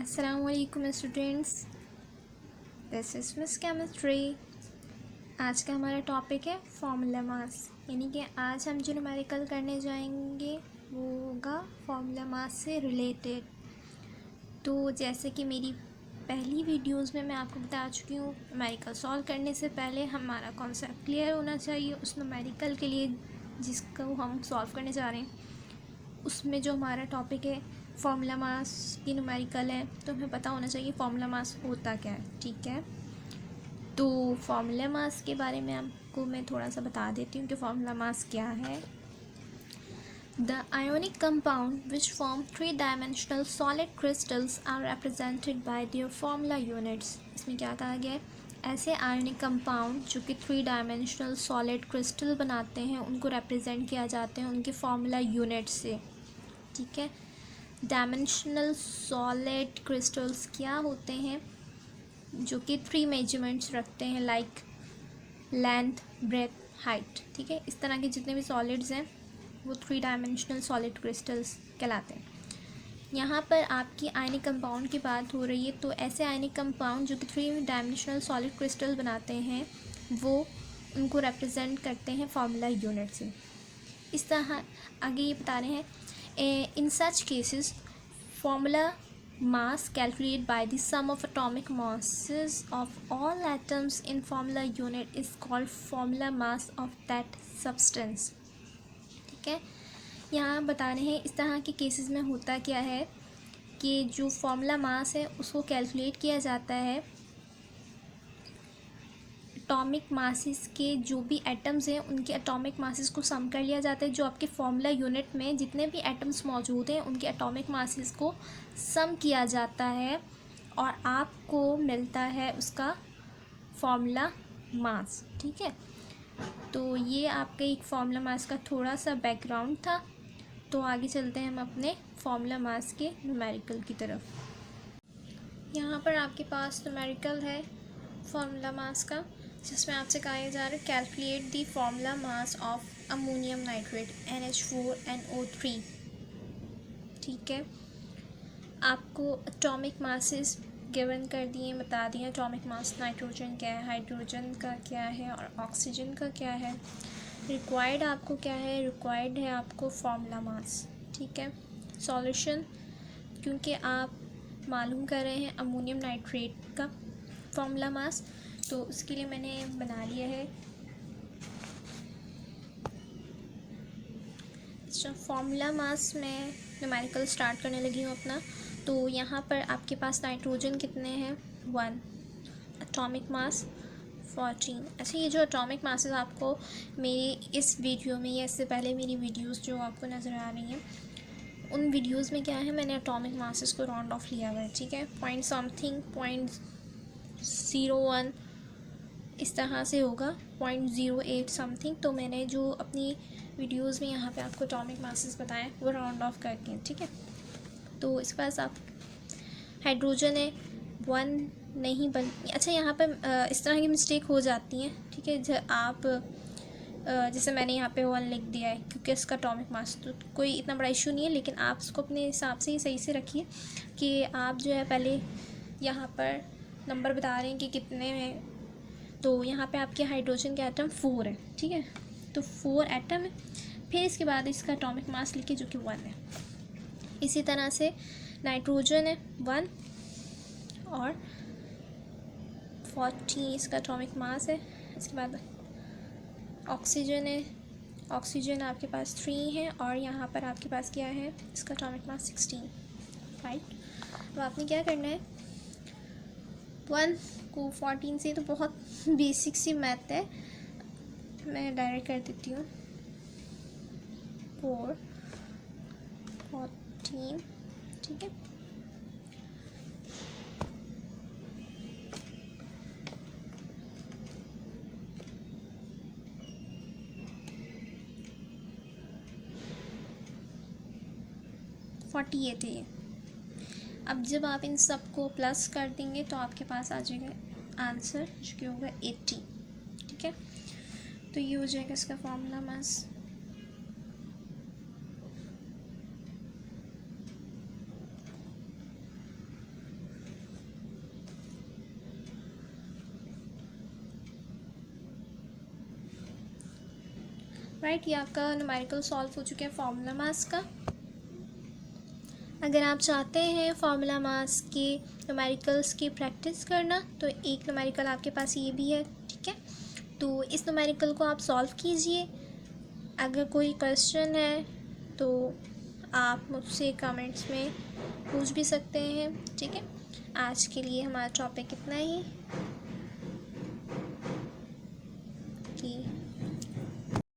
अस्सलामुअलैकुम students, this is miss chemistry. आज का हमारा टॉपिक है फार्मूला मास, यानी कि आज हम जो न्यूमेरिकल करने जाएंगे वो होगा फार्मूला मास से रिलेटेड। तो जैसे कि मेरी पहली वीडियोस में मैं आपको बता चुकी हूँ, न्यूमेरिकल सॉल्व करने से पहले हमारा कॉन्सेप्ट क्लियर होना चाहिए उस न्यूमेरिकल के लिए जिसको हम सॉल्व करने जा रहे हैं। उसमें जो हमारा टॉपिक है फार्मूला मास की न्यूमेरिकल है, तो हमें पता होना चाहिए फार्मूला मास होता क्या है। ठीक है, तो फार्मूला मास के बारे में आपको मैं थोड़ा सा बता देती हूँ कि फार्मूला मास क्या है। The ionic compound which form 3 dimensional solid crystals are represented by their formula units. इसमें क्या कहा गया है, ऐसे आयोनिक कंपाउंड जो कि 3 डायमेंशनल सॉलिड क्रिस्टल बनाते हैं उनको रिप्रेजेंट किया जाते हैं उनके फार्मूला यूनिट से। ठीक है, डायमेंशनल सॉलिड क्रिस्टल्स क्या होते हैं, जो कि 3 मेजरमेंट्स रखते हैं, लाइक लेंथ, ब्रेथ, हाइट। ठीक है, इस तरह के जितने भी सॉलिड्स हैं वो 3 डायमेंशनल सॉलिड क्रिस्टल्स कहलाते हैं। यहाँ पर आपकी आयनिक कंपाउंड की बात हो रही है, तो ऐसे आयनिक कंपाउंड जो कि 3 डायमेंशनल सॉलिड क्रिस्टल बनाते हैं वो उनको रिप्रेजेंट करते हैं फार्मूला यूनिट से। इस तरह आगे ये बता रहे हैं, in such cases formula mass calculated by the sum of atomic masses of all atoms in formula unit is called formula mass of that substance। ठीक है, यहाँ बता रहे हैं इस तरह के केसेस में होता क्या है कि जो फॉर्मूला मास है उसको कैलकुलेट किया जाता है एटॉमिक मासेस के, जो भी एटम्स हैं उनके एटॉमिक मासेस को सम कर लिया जाता है। जो आपके फार्मूला यूनिट में जितने भी एटम्स मौजूद हैं उनके एटॉमिक मासेस को सम किया जाता है और आपको मिलता है उसका फार्मूला मास। ठीक है, तो ये आपके एक फार्मूला मास का थोड़ा सा बैकग्राउंड था। तो आगे चलते हैं हम अपने फार्मूला मास के न्यूमेरिकल की तरफ। यहाँ पर आपके पास न्यूमेरिकल है फार्मूला मास का, जिसमें आपसे कहा जा रहा है calculate the formula mass of ammonium nitrate NH4NO3। ठीक है, आपको एटॉमिक मासेस गिवन कर दिए, बता दिए एटॉमिक मास नाइट्रोजन क्या है, हाइड्रोजन का क्या है और ऑक्सीजन का क्या है। रिक्वायर्ड आपको क्या है, रिक्वायर्ड है आपको फार्मूला मास। ठीक है, सॉल्यूशन, क्योंकि आप मालूम कर रहे हैं अमोनियम नाइट्रेट का फार्मूला मास, तो उसके लिए मैंने बना लिया है। अच्छा, फार्मूला मास में न्यूमेरिकल स्टार्ट करने लगी हूँ अपना। तो यहाँ पर आपके पास नाइट्रोजन कितने हैं, 1, एटॉमिक मास 14। अच्छा, ये जो एटॉमिक मासेस आपको मेरी इस वीडियो में या इससे पहले मेरी वीडियोस जो आपको नज़र आ रही हैं उन वीडियोस में क्या है, मैंने एटॉमिक मासेस को राउंड ऑफ लिया हुआ है। ठीक है, पॉइंट समथिंग, 0.01 इस तरह से होगा, 0.08 समथिंग। तो मैंने जो अपनी वीडियोस में यहाँ पे आपको एटॉमिक मासेस बताएं वो राउंड ऑफ करके हैं। ठीक है, तो इसके पास आप हाइड्रोजन है 1 नहीं बन, अच्छा यहाँ पर इस तरह की मिस्टेक हो जाती हैं। ठीक है, जब आप जैसे मैंने यहाँ पे 1 लिख दिया है क्योंकि इसका एटॉमिक मास, तो कोई इतना बड़ा इशू नहीं है, लेकिन आप इसको अपने हिसाब से ही सही से रखिए कि आप जो है पहले यहाँ पर नंबर बता रहे हैं कि कितने में। तो यहाँ पे आपके हाइड्रोजन के एटम 4 है। ठीक है, तो 4 एटम है, फिर इसके बाद इसका एटॉमिक मास लिखिए जो कि 1 है। इसी तरह से नाइट्रोजन है 1 और 40 इसका एटॉमिक मास है। इसके बाद ऑक्सीजन है, ऑक्सीजन आपके पास 3 है और यहाँ पर आपके पास क्या है, इसका एटॉमिक मास 16। राइट, अब आपने क्या करना है, 1 को 14 से, तो बहुत बेसिक सी मैथ है, मैं डायरेक्ट कर देती हूँ। 4 14, ठीक है, ये थे। अब जब आप इन सब को प्लस कर देंगे तो आपके पास आ जाएगा आंसर जो कि होगा 80। ठीक है, तो ये हो जाएगा इसका फार्मूला मास। राइट। ये आपका न्यूमेरिकल सॉल्व हो चुका है फार्मूला मास का। अगर आप चाहते हैं फार्मूला मास के न्यूमेरिकल्स की प्रैक्टिस करना तो एक न्यूमेरिकल आपके पास ये भी है, ठीक है। तो इस न्यूमेरिकल को आप सॉल्व कीजिए। अगर कोई क्वेश्चन है तो आप मुझसे कमेंट्स में पूछ भी सकते हैं, ठीक है। आज के लिए हमारा टॉपिक इतना ही।